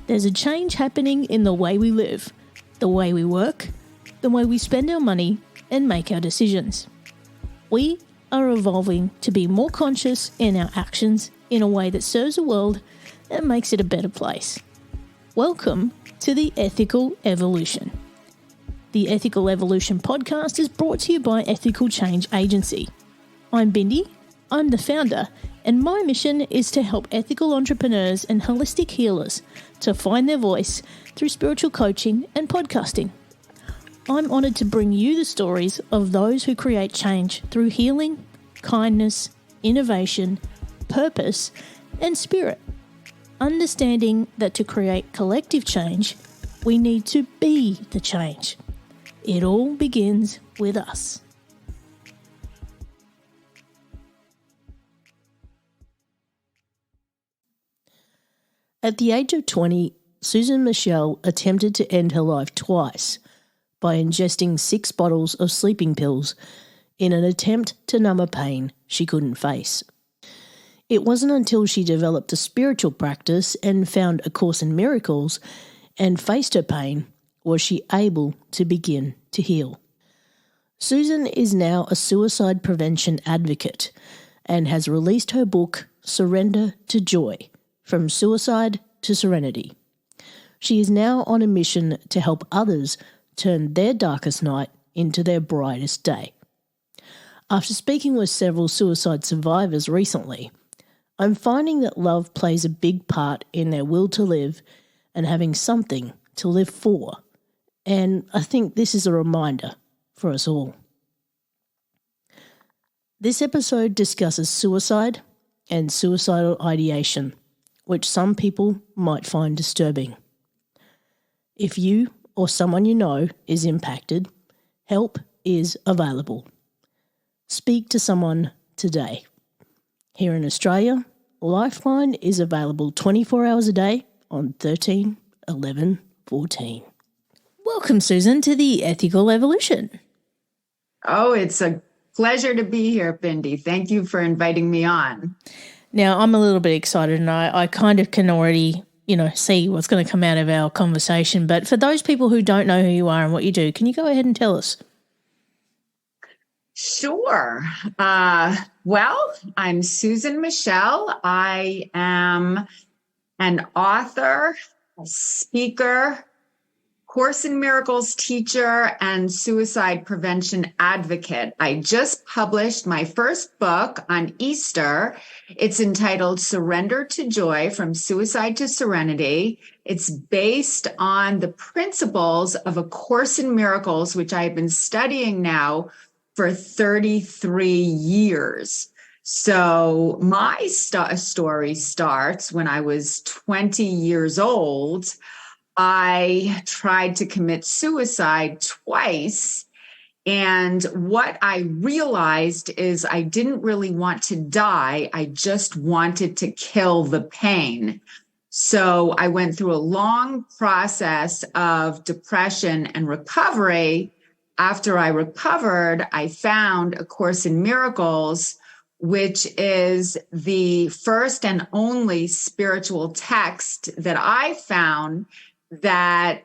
There's a change happening in the way we live, the way we work, the way we spend our money and make our decisions. We are evolving to be more conscious in our actions in a way that serves the world and makes it a better place. Welcome to the Ethical Evolution. The Ethical Evolution podcast is brought to you by Ethical Change Agency. I'm Bindi, I'm the founder, and my mission is to help ethical entrepreneurs and holistic healers to find their voice through spiritual coaching and podcasting. I'm honoured to bring you the stories of those who create change through healing, kindness, innovation, purpose, and spirit. Understanding that to create collective change, we need to be the change. It all begins with us. At the age of 20, Susan Michel attempted to end her life twice by ingesting 6 bottles of sleeping pills in an attempt to numb a pain she couldn't face. It wasn't until she developed a spiritual practice and found A Course in Miracles and faced her pain was she able to begin to heal. Susan is now a suicide prevention advocate and has released her book, Surrender to Joy, From Suicide to Serenity. She is now on a mission to help others turn their darkest night into their brightest day. After speaking with several suicide survivors recently, I'm finding that love plays a big part in their will to live and having something to live for. And I think this is a reminder for us all. This episode discusses suicide and suicidal ideation, which some people might find disturbing. If you or someone you know is impacted, help is available. Speak to someone today. Here in Australia, Lifeline is available 24 hours a day on 13 11 14. Welcome, Susan, to the Ethical Evolution. Oh, it's a pleasure to be here, Bindi. Thank you for inviting me on. Now, I'm a little bit excited and I kind of can already, see what's going to come out of our conversation. But for those people who don't know who you are and what you do, can you go ahead and tell us? Sure. Well, I'm Susan Michel. I am an author, a speaker, Course in Miracles teacher, and suicide prevention advocate. I just published my first book on Easter. It's entitled Surrender to Joy, From Suicide to Serenity. It's based on the principles of A Course in Miracles, which I've been studying now for 33 years. So my story starts when I was 20 years old. I tried to commit suicide twice. And what I realized is I didn't really want to die. I just wanted to kill the pain. So I went through a long process of depression and recovery. After I recovered, I found A Course in Miracles, which is the first and only spiritual text that I found that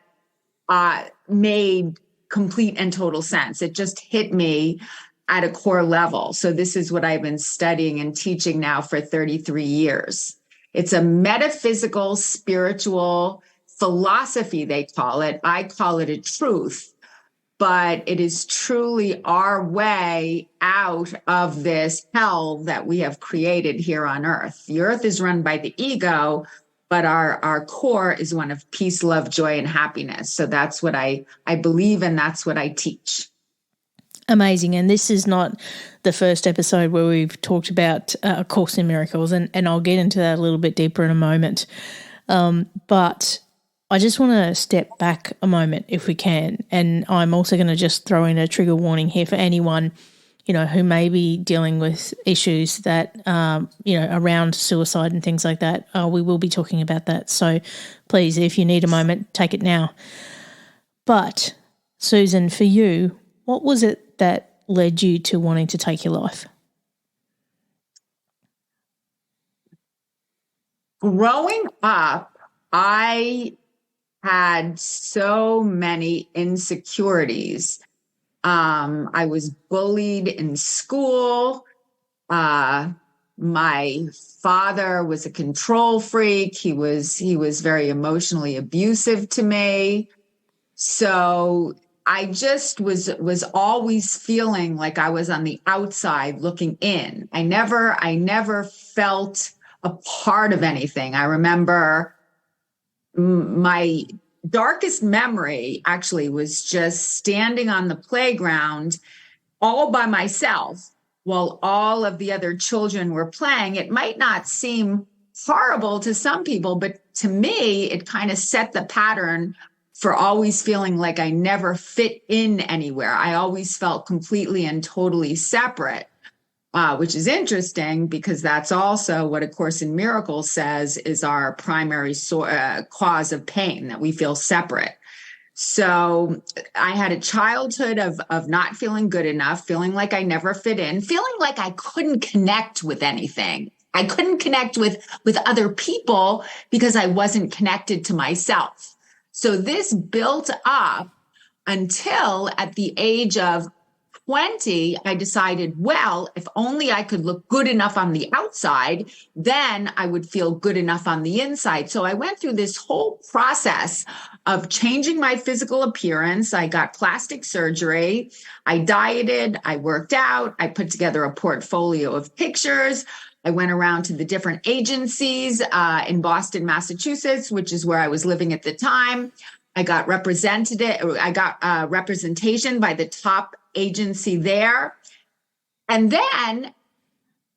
made complete and total sense. It just hit me at a core level. So this is what I've been studying and teaching now for 33 years. It's a metaphysical, spiritual philosophy, they call it. I call it a truth. But it is truly our way out of this hell that we have created here on earth. The earth is run by the ego, but our core is one of peace, love, joy, and happiness. So that's what I believe, and that's what I teach. Amazing. And this is not the first episode where we've talked about A Course in Miracles, and I'll get into that a little bit deeper in a moment. But I just want to step back a moment if we can, and I'm also going to just throw in a trigger warning here for anyone who may be dealing with issues that, around suicide and things like that. We will be talking about that. So please, if you need a moment, take it now. But Susan, for you, what was it that led you to wanting to take your life? Growing up, I had so many insecurities. I was bullied in school. My father was a control freak. He was very emotionally abusive to me. So I just was always feeling like I was on the outside looking in. I never felt a part of anything. I remember my darkest memory actually was just standing on the playground all by myself while all of the other children were playing. It might not seem horrible to some people, but to me, it kind of set the pattern for always feeling like I never fit in anywhere. I always felt completely and totally separate. Which is interesting because that's also what A Course in Miracles says is our primary cause of pain, that we feel separate. So I had a childhood of not feeling good enough, feeling like I never fit in, feeling like I couldn't connect with anything. I couldn't connect with other people because I wasn't connected to myself. So this built up until at the age of 20, I decided, well, if only I could look good enough on the outside, then I would feel good enough on the inside. So I went through this whole process of changing my physical appearance. I got plastic surgery. I dieted. I worked out. I put together a portfolio of pictures. I went around to the different agencies in Boston, Massachusetts, which is where I was living at the time. I got representation by the top agency there. And then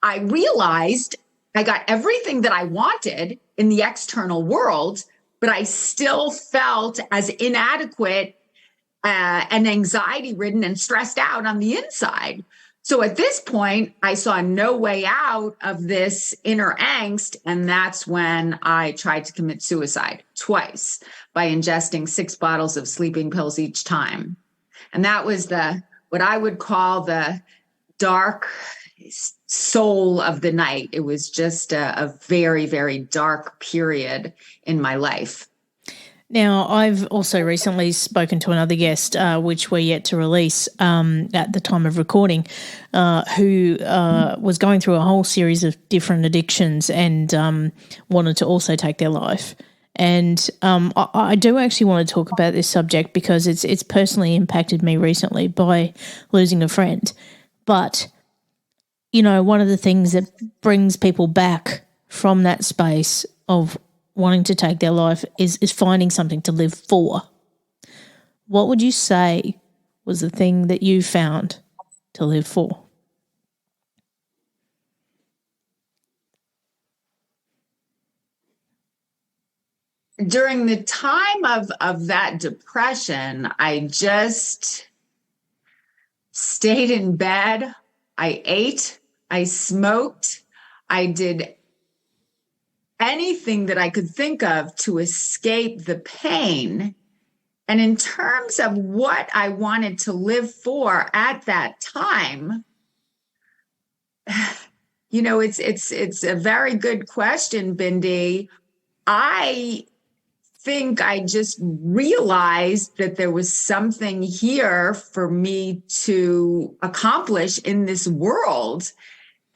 I realized I got everything that I wanted in the external world, but I still felt as inadequate and anxiety ridden and stressed out on the inside. So at this point, I saw no way out of this inner angst. And that's when I tried to commit suicide twice by ingesting 6 bottles of sleeping pills each time. And that was what I would call the dark soul of the night. It was just a very, very dark period in my life. Now, I've also recently spoken to another guest, which we're yet to release at the time of recording, who was going through a whole series of different addictions and wanted to also take their life. And I do actually want to talk about this subject because it's personally impacted me recently by losing a friend. But, you know, one of the things that brings people back from that space of wanting to take their life is finding something to live for. What would you say was the thing that you found to live for? During the time of that depression, I just stayed in bed. I ate, I smoked, I did anything that I could think of to escape the pain. And in terms of what I wanted to live for at that time, you know, it's a very good question, Bindi. I think I just realized that there was something here for me to accomplish in this world.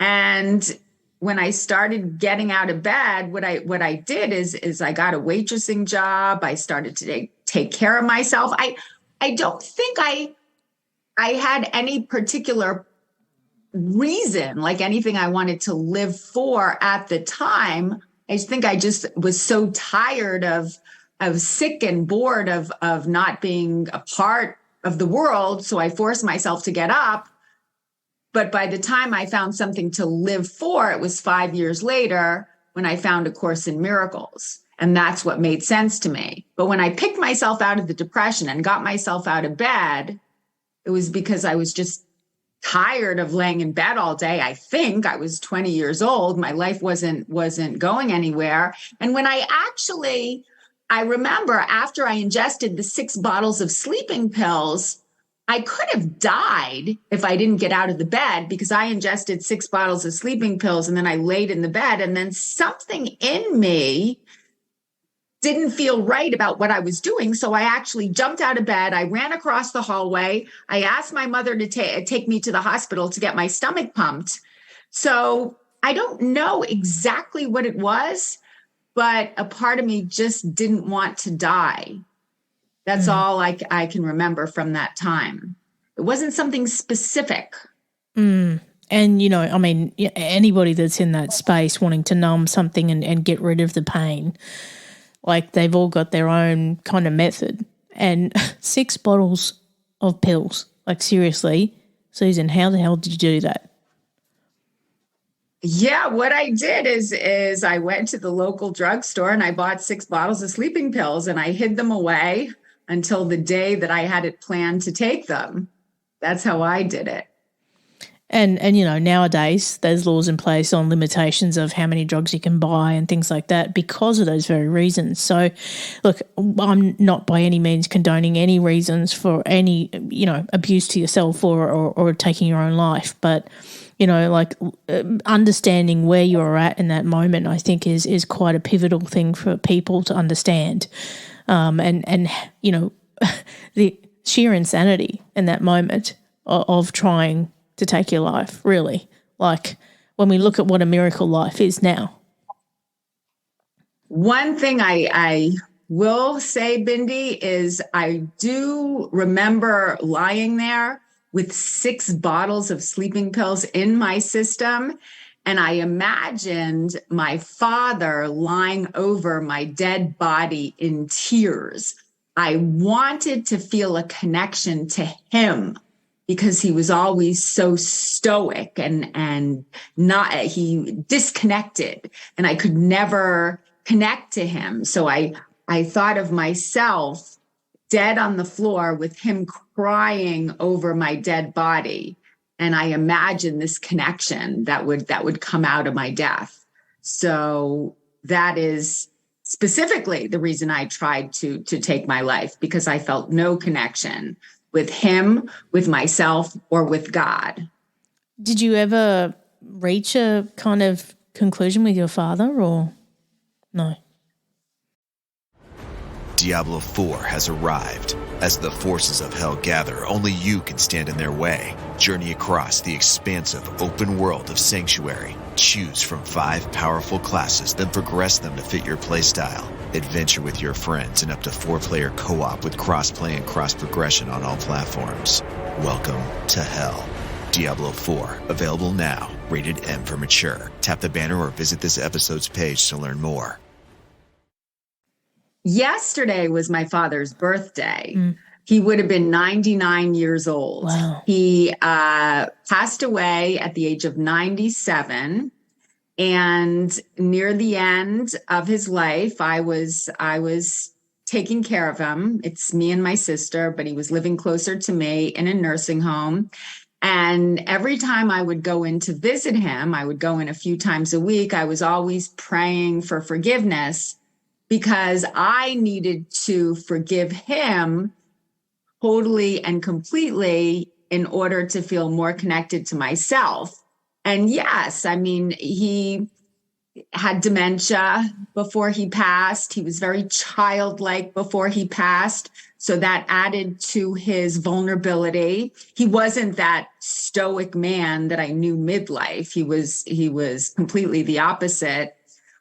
And when I started getting out of bed, what I did is I got a waitressing job. I started to take care of myself. I don't think I had any particular reason, like anything I wanted to live for at the time. I think I just was so tired of sick and bored of not being a part of the world. So I forced myself to get up. But by the time I found something to live for, it was 5 years later when I found A Course in Miracles. And that's what made sense to me. But when I picked myself out of the depression and got myself out of bed, it was because I was just tired of laying in bed all day. I think I was 20 years old. My life wasn't going anywhere. And when I remember after I ingested the 6 bottles of sleeping pills, I could have died if I didn't get out of the bed, because I ingested 6 bottles of sleeping pills and then I laid in the bed, and then something in me didn't feel right about what I was doing. So I actually jumped out of bed. I ran across the hallway. I asked my mother to take me to the hospital to get my stomach pumped. So I don't know exactly what it was, but a part of me just didn't want to die. That's all I can remember from that time. It wasn't something specific. And, I mean, anybody that's in that space wanting to numb something and get rid of the pain, like, they've all got their own kind of method. And 6 bottles of pills, like, seriously, Susan, how the hell did you do that? Yeah, what I did is I went to the local drugstore and I bought 6 bottles of sleeping pills, and I hid them away until the day that I had it planned to take them. That's how I did it. And nowadays there's laws in place on limitations of how many drugs you can buy and things like that because of those very reasons. So, look, I'm not by any means condoning any reasons for any, abuse to yourself or taking your own life. But, understanding where you're at in that moment, I think is quite a pivotal thing for people to understand. And the sheer insanity in that moment of trying to take your life, really. Like, when we look at what a miracle life is now. One thing I will say, Bindi, is I do remember lying there with 6 bottles of sleeping pills in my system, and I imagined my father lying over my dead body in tears. I wanted to feel a connection to him, because he was always so stoic and not, he disconnected, and I could never connect to him. So I thought of myself dead on the floor with him crying over my dead body. And I imagined this connection that would come out of my death. So that is specifically the reason I tried to take my life, because I felt no connection with him, with myself, or with God. Did you ever reach a kind of conclusion with your father, or no? Diablo 4 has arrived. As the forces of hell gather, only you can stand in their way. Journey across the expansive open world of Sanctuary. Choose from 5 powerful classes, then progress them to fit your playstyle. Adventure with your friends in up to 4-player co-op with cross-play and cross-progression on all platforms. Welcome to Hell. Diablo 4, available now. Rated M for mature. Tap the banner or visit this episode's page to learn more. Yesterday was my father's birthday. He would have been 99 years old. Wow. He passed away at the age of 97. And near the end of his life, I was taking care of him. It's me and my sister, but he was living closer to me in a nursing home. And every time I would go in to visit him, I would go in a few times a week. I was always praying for forgiveness, because I needed to forgive him totally and completely in order to feel more connected to myself. And yes, I mean, he had dementia before he passed. He was very childlike before he passed. So that added to his vulnerability. He wasn't that stoic man that I knew midlife. He was completely the opposite.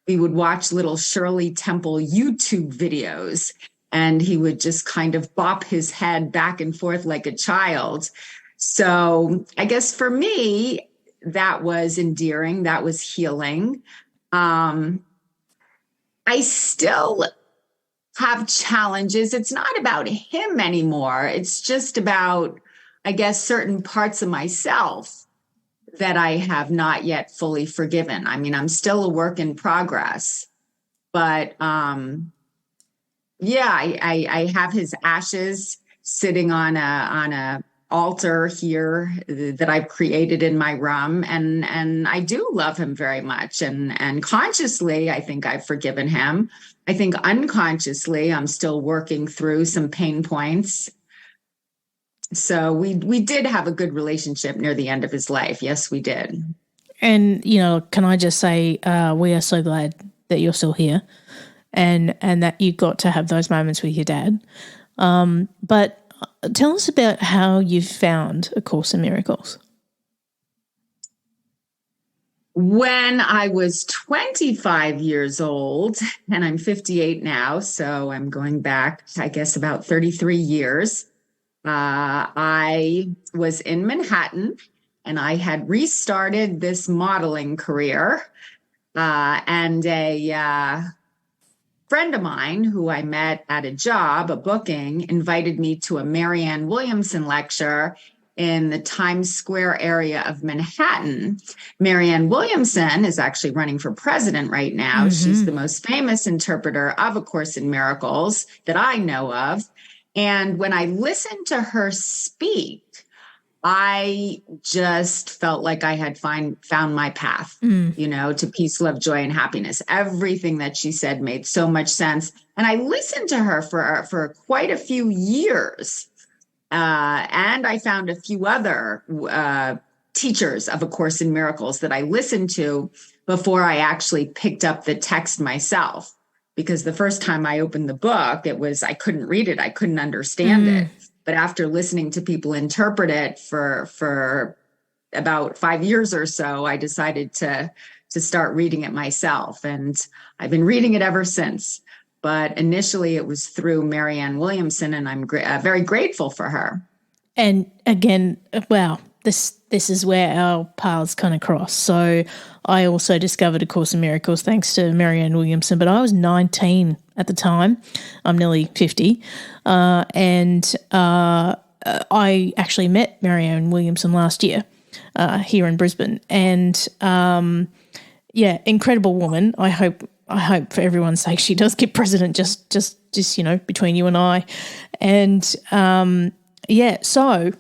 We would watch little Shirley Temple YouTube videos, and he would just kind of bop his head back and forth like a child. So I guess for me, that was endearing. That was healing. I still have challenges. It's not about him anymore. It's just about, I guess, certain parts of myself that I have not yet fully forgiven. I mean, I'm still a work in progress, but I have his ashes sitting on a altar here that I've created in my room, and I do love him very much. And consciously, I think I've forgiven him. I think unconsciously, I'm still working through some pain points. So we did have a good relationship near the end of his life. Yes, we did. And, can I just say we are so glad that you're still here and that you got to have those moments with your dad. But tell us about how you found A Course in Miracles. When I was 25 years old, and I'm 58 now, so I'm going back, I guess, about 33 years, I was in Manhattan, and I had restarted this modeling career, and a friend of mine who I met at a job, a booking, invited me to a Marianne Williamson lecture in the Times Square area of Manhattan. Marianne Williamson is actually running for president right now. Mm-hmm. She's the most famous interpreter of A Course in Miracles that I know of. And when I listened to her speak, I just felt like I had found my path, to peace, love, joy, and happiness. Everything that she said made so much sense. And I listened to her for quite a few years. And I found a few other teachers of A Course in Miracles that I listened to before I actually picked up the text myself. Because the first time I opened the book, I couldn't read it. I couldn't understand it. But after listening to people interpret it for about 5 years or so, I decided to start reading it myself. And I've been reading it ever since. But initially it was through Marianne Williamson, and I'm very grateful for her. And again, wow, this is where our paths kind of cross. So I also discovered A Course in Miracles thanks to Marianne Williamson, but I was 19 at the time. I'm nearly 50. And I actually met Marianne Williamson last year here in Brisbane. And, incredible woman. I hope for everyone's sake she does get president, just between you and I. And, so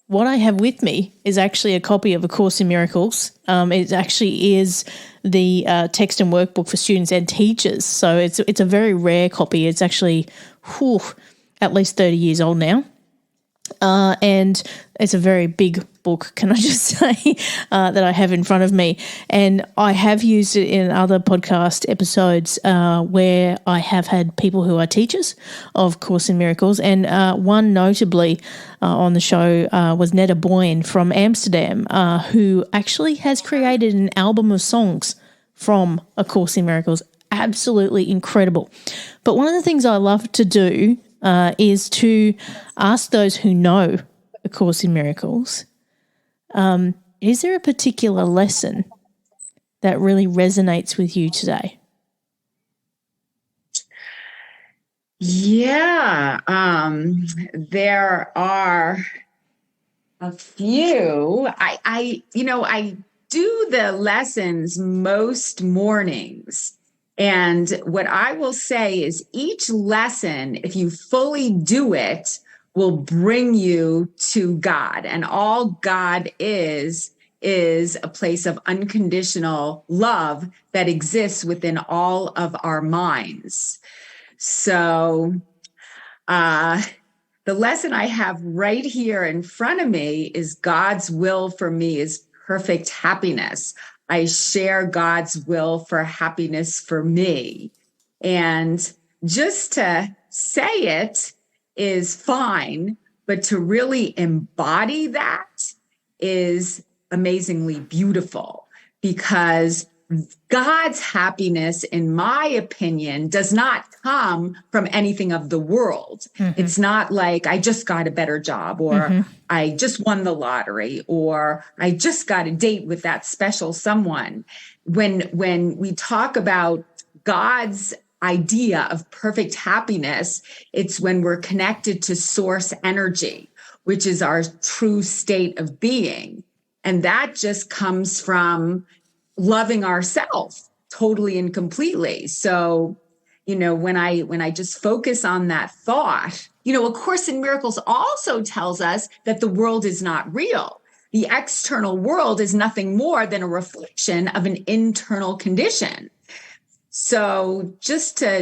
what I have with me is actually a copy of A Course in Miracles. It actually is the text and workbook for students and teachers. So it's a very rare copy. It's actually at least 30 years old now. And it's a very big book, can I just say, that I have in front of me. And I have used it in other podcast episodes where I have had people who are teachers of Course in Miracles. And one notably on the show was Netta Boyne from Amsterdam, who actually has created an album of songs from A Course in Miracles. Absolutely incredible. But one of the things I love to do is to ask those who know A Course in Miracles, is there a particular lesson that really resonates with you today? Yeah, there are a few. I do the lessons most mornings. And what I will say is each lesson, if you fully do it, will bring you to God. And all God is a place of unconditional love that exists within all of our minds. So the lesson I have right here in front of me is God's will for me is perfect happiness. I share God's will for happiness for me. And just to say it is fine, but to really embody that is amazingly beautiful, because God's happiness, in my opinion, does not come from anything of the world. Mm-hmm. It's not like I just got a better job, or I just won the lottery, or I just got a date with that special someone. When we talk about God's idea of perfect happiness, it's when we're connected to source energy, which is our true state of being. And that just comes from loving ourselves totally and completely. So, when I just focus on that thought, A Course in Miracles also tells us that the world is not real. The external world is nothing more than a reflection of an internal condition. So just to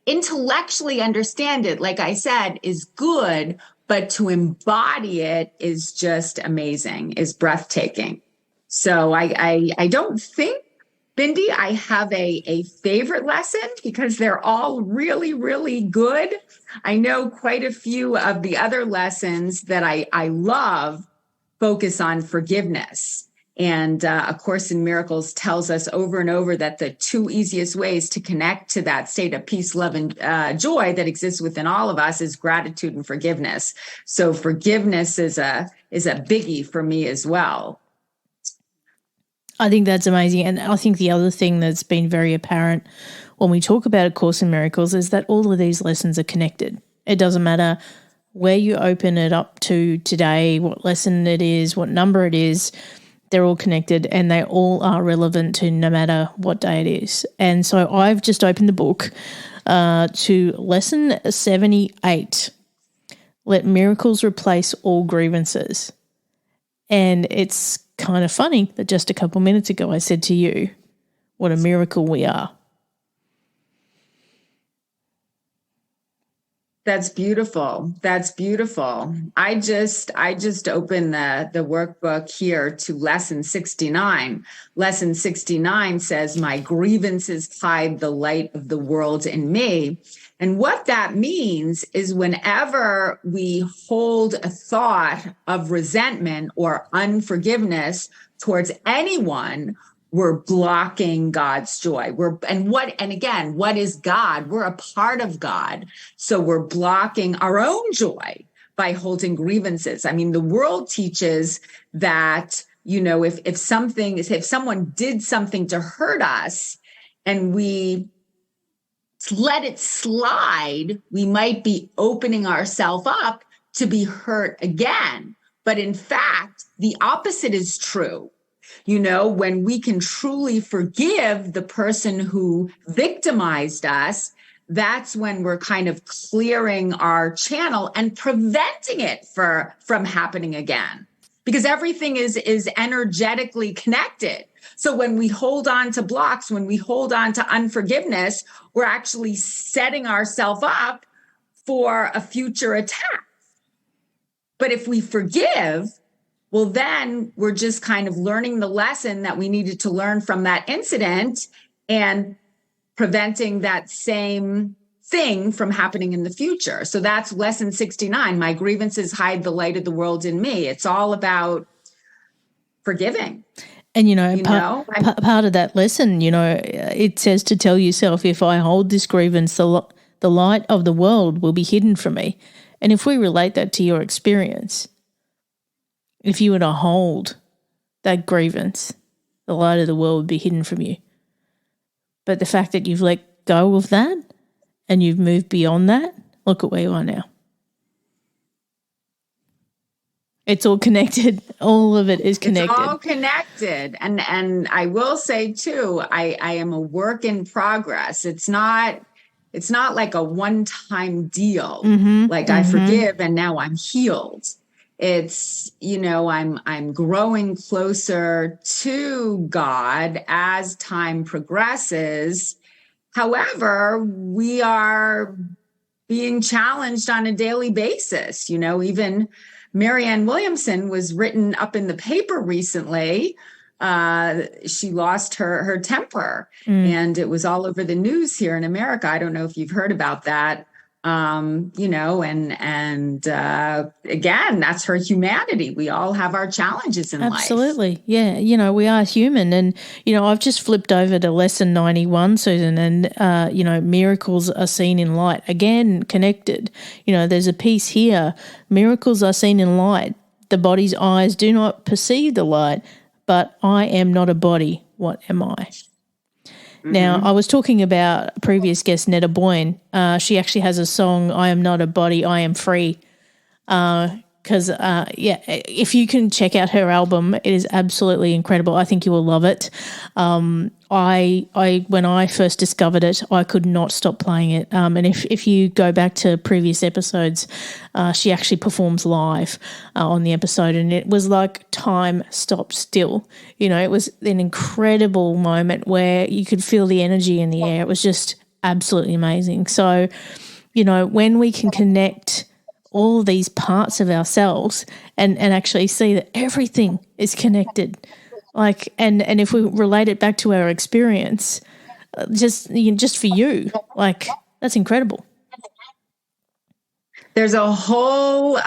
intellectually understand it, like I said, is good, but to embody it is just amazing, is breathtaking. So I don't think, Bindi, I have a favorite lesson because they're all really, really good. I know quite a few of the other lessons that I love focus on forgiveness. And A Course in Miracles tells us over and over that the two easiest ways to connect to that state of peace, love, and joy that exists within all of us is gratitude and forgiveness. So forgiveness is a biggie for me as well. I think that's amazing. And I think the other thing that's been very apparent when we talk about A Course in Miracles is that all of these lessons are connected. It doesn't matter where you open it up to today, what lesson it is, what number it is, they're all connected and they all are relevant to no matter what day it is. And so I've just opened the book to lesson 78, Let Miracles Replace All Grievances. And it's kind of funny that just a couple minutes ago I said to you, what a miracle we are. That's beautiful. That's beautiful. I just opened the workbook here to lesson 69. Lesson 69 says, my grievances hide the light of the world in me. And what that means is whenever we hold a thought of resentment or unforgiveness towards anyone, we're blocking God's joy. And again, what is God? We're a part of God. So we're blocking our own joy by holding grievances. I mean, the world teaches that, if someone did something to hurt us and we let it slide, we might be opening ourselves up to be hurt again. But in fact, the opposite is true. When we can truly forgive the person who victimized us, that's when we're kind of clearing our channel and preventing it from happening again. Because everything is energetically connected. So when we hold on to blocks, when we hold on to unforgiveness, we're actually setting ourselves up for a future attack. But if we forgive, well, then we're just kind of learning the lesson that we needed to learn from that incident and preventing that same thing from happening in the future. So that's lesson 69. My grievances hide the light of the world in me. It's all about forgiving. And, part of that lesson, it says to tell yourself, if I hold this grievance, the light of the world will be hidden from me. And if we relate that to your experience, if you were to hold that grievance, the light of the world would be hidden from you. But the fact that you've let go of that and you've moved beyond that, look at where you are now. It's all connected. All of it is connected. It's all connected. And I will say too, I am a work in progress. It's not like a one-time deal. I forgive and now I'm healed. It's, I'm growing closer to God as time progresses. However, we are being challenged on a daily basis. Even Marianne Williamson was written up in the paper recently. She lost her temper and it was all over the news here in America. I don't know if you've heard about that. Again, that's her humanity. We all have our challenges in life. Absolutely. Yeah. We are human. And, I've just flipped over to lesson 91, Susan, and, miracles are seen in light. Again, connected. There's a piece here. Miracles are seen in light. The body's eyes do not perceive the light, but I am not a body. What am I? Now, I was talking about a previous guest, Netta Boyne. She actually has a song, I Am Not a Body, I Am Free. Because, if you can check out her album, it is absolutely incredible. I think you will love it. I when I first discovered it, I could not stop playing it. And if you go back to previous episodes, she actually performs live on the episode, and it was like time stopped still. It was an incredible moment where you could feel the energy in the air. It was just absolutely amazing. So, when we can connect all these parts of ourselves and actually see that everything is connected, and if we relate it back to our experience, just for you, that's incredible. There's a whole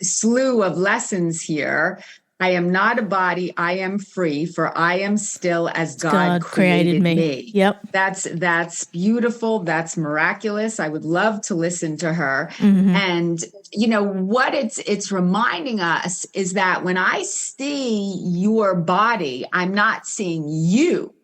slew of lessons here. I am not a body, I am free, for I am still as God created me. Yep. That's beautiful. That's miraculous. I would love to listen to her. Mm-hmm. And what it's reminding us is that when I see your body, I'm not seeing you.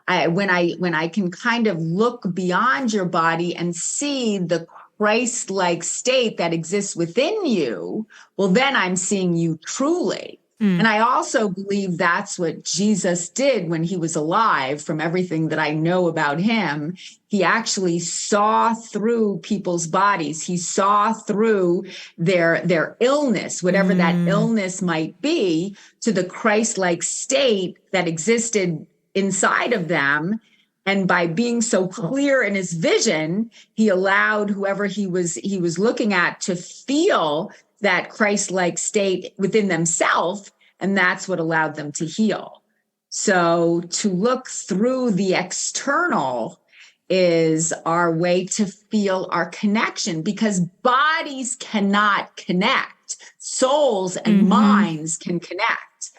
When I can kind of look beyond your body and see the Christ-like state that exists within you, well, then I'm seeing you truly. And I also believe that's what Jesus did when he was alive. From everything that I know about him, he actually saw through people's bodies. He saw through their illness, whatever that illness might be, to the Christ-like state that existed inside of them. And by being so clear in his vision, he allowed whoever he was looking at to feel that Christ-like state within themselves, and that's what allowed them to heal. So to look through the external is our way to feel our connection, because bodies cannot connect. Souls and minds can connect.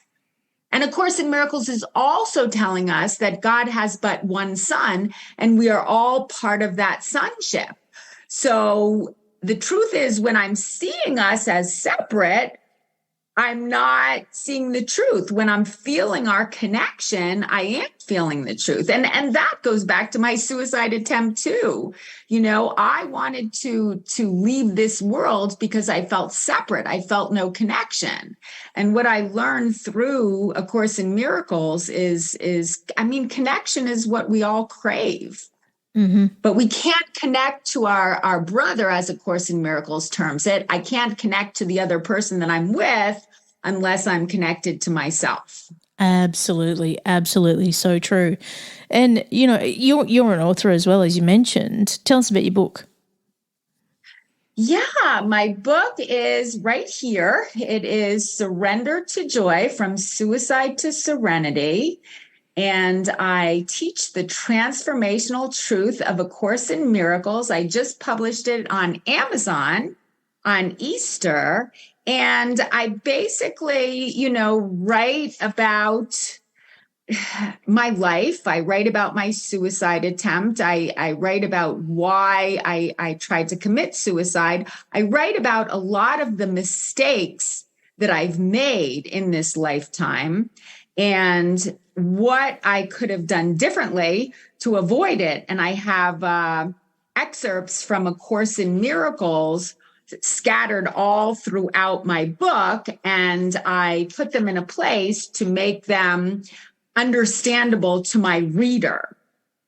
And A Course in Miracles is also telling us that God has but one son, and we are all part of that sonship. So the truth is, when I'm seeing us as separate, I'm not seeing the truth. When I'm feeling our connection, I am feeling the truth. And that goes back to my suicide attempt too. I wanted to leave this world because I felt separate. I felt no connection. And what I learned through A Course in Miracles is connection is what we all crave. But we can't connect to our brother, as A Course in Miracles terms it. I can't connect to the other person that I'm with unless I'm connected to myself. Absolutely. Absolutely. So true. And, you're an author as well, as you mentioned. Tell us about your book. Yeah, my book is right here. It is Surrender to Joy, From Suicide to Serenity. And I teach the transformational truth of A Course in Miracles. I just published it on Amazon on Easter. And I basically, write about my life. I write about my suicide attempt. I write about why I tried to commit suicide. I write about a lot of the mistakes that I've made in this lifetime and what I could have done differently to avoid it. And I have excerpts from A Course in Miracles scattered all throughout my book, and I put them in a place to make them understandable to my reader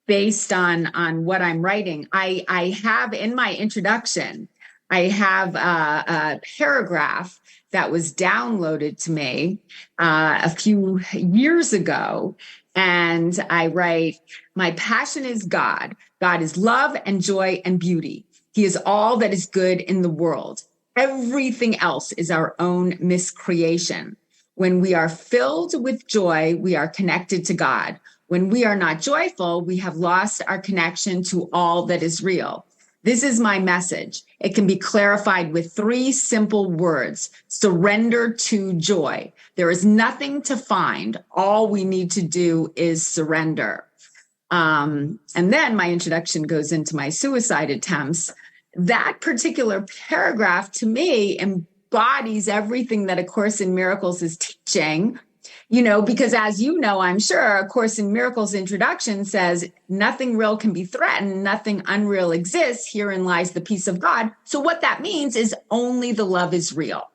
based on what I'm writing. I have in my introduction, I have a paragraph that was downloaded to me a few years ago. And I write, my passion is God. God is love and joy and beauty. He is all that is good in the world. Everything else is our own miscreation. When we are filled with joy, we are connected to God. When we are not joyful, we have lost our connection to all that is real. This is my message. It can be clarified with 3 simple words: surrender to joy. There is nothing to find. All we need to do is surrender. And then my introduction goes into my suicide attempts. That particular paragraph to me embodies everything that A Course in Miracles is teaching. Because as you know, I'm sure A Course in Miracles introduction says nothing real can be threatened. Nothing unreal exists. Herein lies the peace of God. So what that means is only the love is real.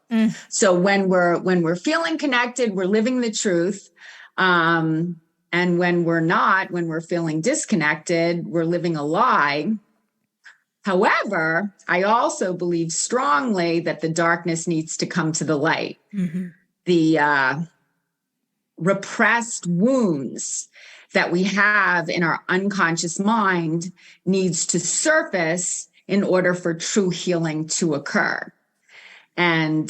So when we're feeling connected, we're living the truth. And when we're not, when we're feeling disconnected, we're living a lie. However, I also believe strongly that the darkness needs to come to the light. The repressed wounds that we have in our unconscious mind needs to surface in order for true healing to occur. And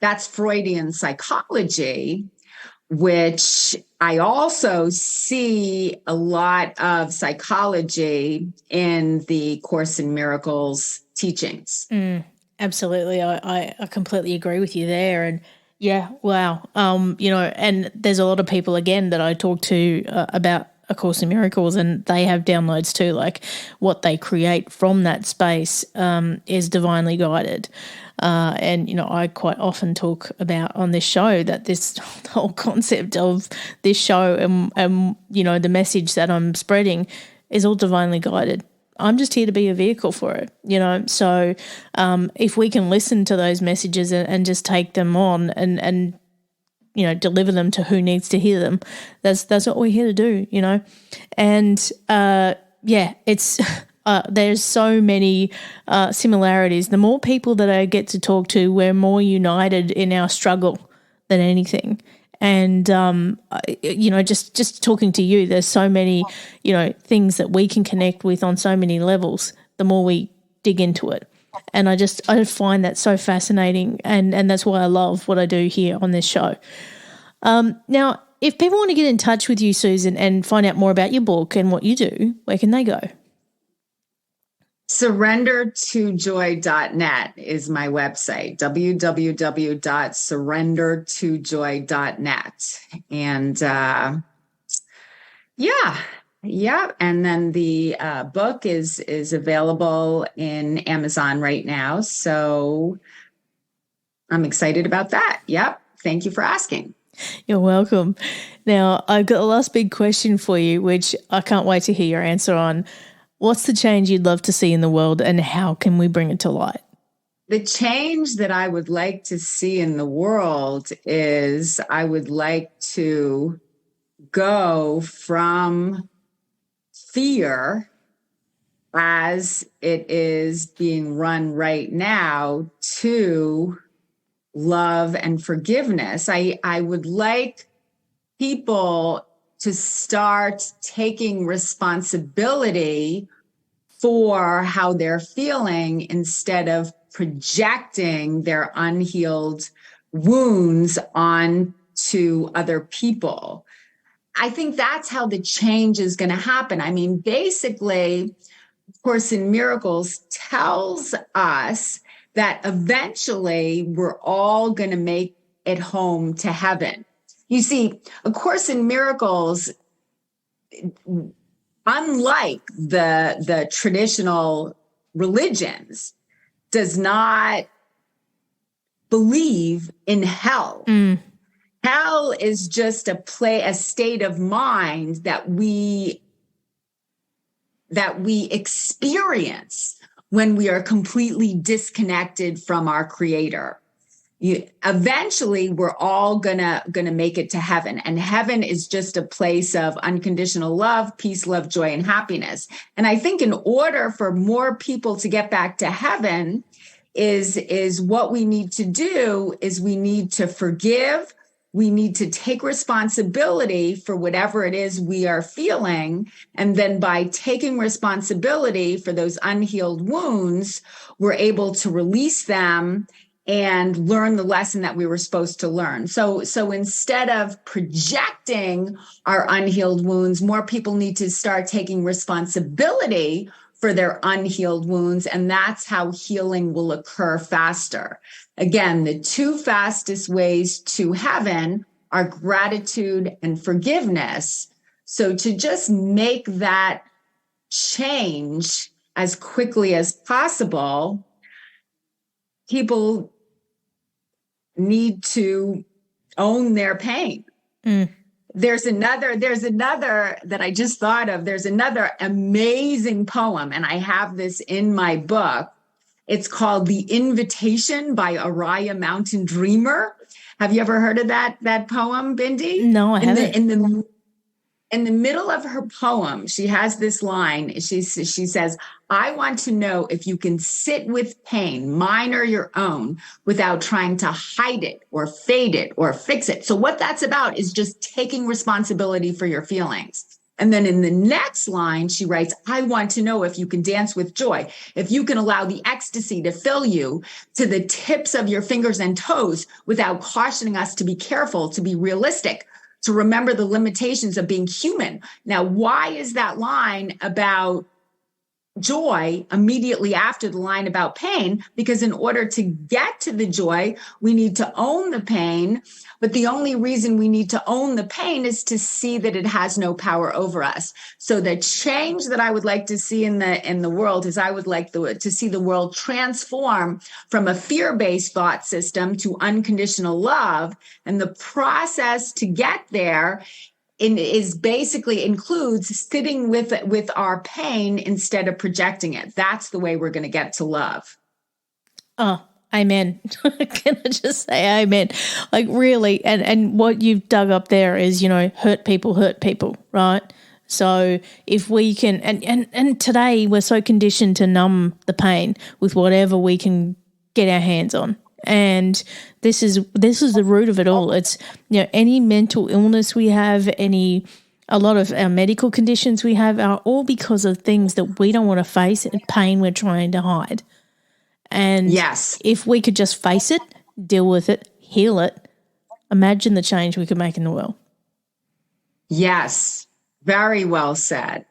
that's Freudian psychology, which I also see a lot of psychology in the Course in Miracles teachings. Absolutely. I completely agree with you there. And yeah, wow. And there's a lot of people, again, that I talk to about A Course in Miracles, and they have downloads too. Like, what they create from that space is divinely guided. And I quite often talk about on this show that this whole concept of this show and the message that I'm spreading is all divinely guided. I'm just here to be a vehicle for it, So if we can listen to those messages and just take them on and deliver them to who needs to hear them, that's what we're here to do, And it's there's so many similarities. The more people that I get to talk to, we're more united in our struggle than anything. And, just talking to you, there's so many, things that we can connect with on so many levels, the more we dig into it. And I find that so fascinating. And that's why I love what I do here on this show. Now, if people want to get in touch with you, Susan, and find out more about your book and what you do, where can they go? Surrendertojoy.net is my website, www.surrendertojoy.net. And and then the book is available in Amazon right now. So I'm excited about that. Yep. Thank you for asking. You're welcome. Now, I've got a last big question for you, which I can't wait to hear your answer on. What's the change you'd love to see in the world, and how can we bring it to light? The change that I would like to see in the world is I would like to go from fear, as it is being run right now, to love and forgiveness. I would like people to start taking responsibility for how they're feeling instead of projecting their unhealed wounds onto other people. I think that's how the change is going to happen. I mean, basically, Course in Miracles tells us that eventually we're all going to make it home to heaven. You see, A Course in Miracles, unlike the traditional religions, does not believe in hell. Hell is just a state of mind that we experience when we are completely disconnected from our Creator. Eventually, we're all gonna make it to heaven, and heaven is just a place of unconditional love, peace, love, joy, and happiness. And I think in order for more people to get back to heaven, is what we need to do is we need to forgive. We need to take responsibility for whatever it is we are feeling. And then by taking responsibility for those unhealed wounds, we're able to release them and learn the lesson that we were supposed to learn. So instead of projecting our unhealed wounds, more people need to start taking responsibility for their unhealed wounds. And that's how healing will occur faster. Again, the two fastest ways to heaven are gratitude and forgiveness. So to just make that change as quickly as possible, people need to own their pain. There's another that I just thought of. There's another amazing poem, and I have this in my book. It's called The Invitation by Araya Mountain Dreamer. Have you ever heard of that poem, Bindi? No, I haven't. in the middle of her poem, she has this line. She says, I want to know if you can sit with pain, mine or your own, without trying to hide it or fade it or fix it. So what that's about is just taking responsibility for your feelings. And then in the next line, she writes, I want to know if you can dance with joy, if you can allow the ecstasy to fill you to the tips of your fingers and toes without cautioning us to be careful, to be realistic, to remember the limitations of being human. Now, why is that line about joy immediately after the line about pain? Because in order to get to the joy, we need to own the pain. But the only reason we need to own the pain is to see that it has no power over us. So the change that I would like to see in the world is I would like to see the world transform from a fear-based thought system to unconditional love. And the process to get there includes sitting with our pain instead of projecting it. That's the way we're going to get to love. Oh, amen. Can I just say amen? Like really, and what you've dug up there is, hurt people, right? So if we can, and today we're so conditioned to numb the pain with whatever we can get our hands on. And this is the root of it all. It's, any mental illness we have, a lot of our medical conditions we have are all because of things that we don't want to face and pain we're trying to hide. And yes, if we could just face it, deal with it, heal it, imagine the change we could make in the world. Yes, very well said.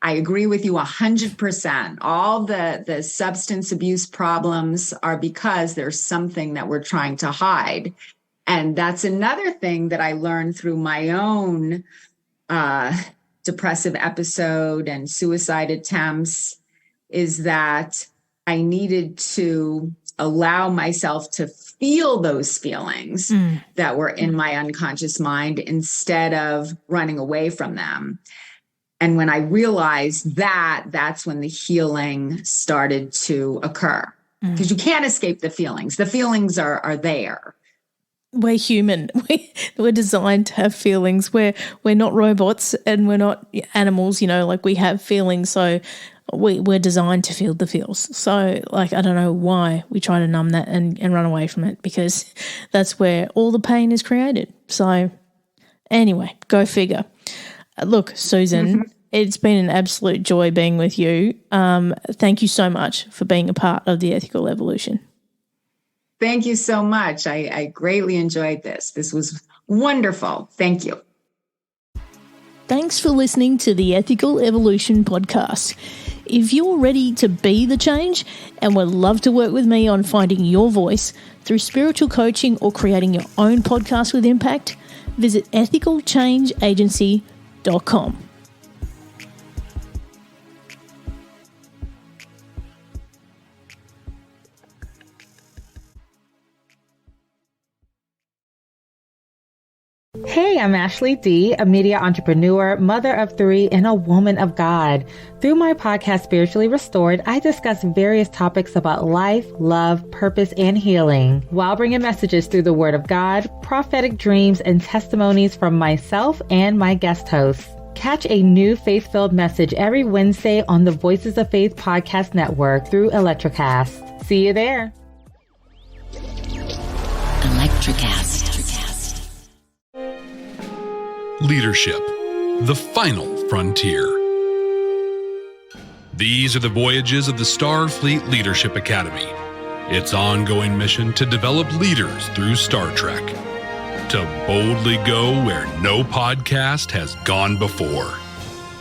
I agree with you 100%. All the substance abuse problems are because there's something that we're trying to hide. And that's another thing that I learned through my own depressive episode and suicide attempts is that I needed to allow myself to feel those feelings that were in my unconscious mind instead of running away from them. And when I realized that, that's when the healing started to occur. Because you can't escape the feelings. The feelings are there. We're human. We're designed to have feelings. We're not robots and we're not animals, like we have feelings. So we're designed to feel the feels. So I don't know why we try to numb that and run away from it, because that's where all the pain is created. So anyway, go figure. Look, Susan, it's been an absolute joy being with you. Thank you so much for being a part of the Ethical Evolution. Thank you so much. I greatly enjoyed this. This was wonderful. Thank you. Thanks for listening to the Ethical Evolution podcast. If you're ready to be the change and would love to work with me on finding your voice through spiritual coaching or creating your own podcast with impact, visit ethicalchangeagency.com. Hey, I'm Ashley D., a media entrepreneur, mother of 3, and a woman of God. Through my podcast, Spiritually Restored, I discuss various topics about life, love, purpose, and healing, while bringing messages through the Word of God, prophetic dreams, and testimonies from myself and my guest hosts. Catch a new faith-filled message every Wednesday on the Voices of Faith podcast network through Electrocast. See you there. Electrocast. Leadership, the final frontier. These are the voyages of the Starfleet Leadership Academy, its ongoing mission to develop leaders through Star Trek, to boldly go where no podcast has gone before.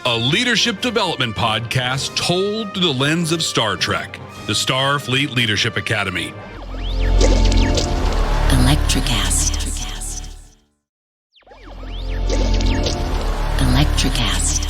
A leadership development podcast told through the lens of Star Trek, the Starfleet Leadership Academy. Electrocast. Electrocast.